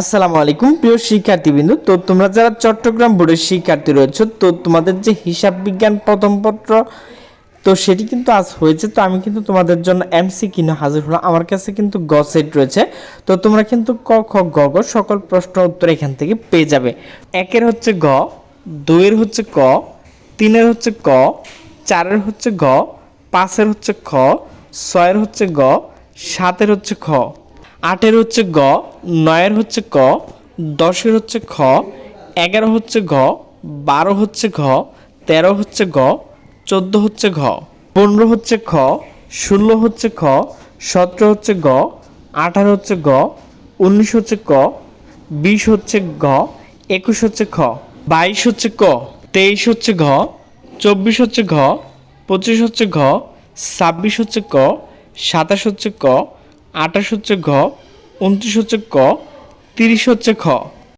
আসসালামু আলাইকুম প্রিয় শিক্ষার্থীবৃন্দ। তো তোমরা যারা চট্টগ্রাম বোর্ডের শিক্ষার্থী রয়েছে, তো তোমাদের যে হিসাব বিজ্ঞান প্রথম পত্র, তো সেটি কিন্তু আজ হয়েছে। তো আমি কিন্তু তোমাদের জন্য এমসিকিউ নিয়ে হাজির হলাম। আমার কাছে কিন্তু গ সেট রয়েছে। তো তোমরা কিন্তু ক খ গ ঘ সকল প্রশ্ন উত্তর এখান থেকে পেয়ে যাবে। একের হচ্ছে গ, দুইয়ের হচ্ছে ক, তিনের হচ্ছে ক, চারের হচ্ছে গ, পাঁচের হচ্ছে খ, ছয়ের হচ্ছে গ, সাতের হচ্ছে খ, আটের হচ্ছে গ, নয়ের হচ্ছে ক, দশের হচ্ছে খ, 11 হচ্ছে ঘ, 12 হচ্ছে ঘ, 13 হচ্ছে গ, 14 হচ্ছে ঘ, 15 হচ্ছে খ, 16 হচ্ছে খ, 17 হচ্ছে গ, 18 হচ্ছে গ, 19 হচ্ছে ক, 20 হচ্ছে ঘ, 21 হচ্ছে খ, 22 হচ্ছে ক, 23 হচ্ছে ঘ, 24 হচ্ছে ঘ, 25 হচ্ছে ঘ, 26 হচ্ছে ক, 27 হচ্ছে ক, 28 হচ্ছে ঘ, 29 হচ্ছে ক, 30 হচ্ছে খ।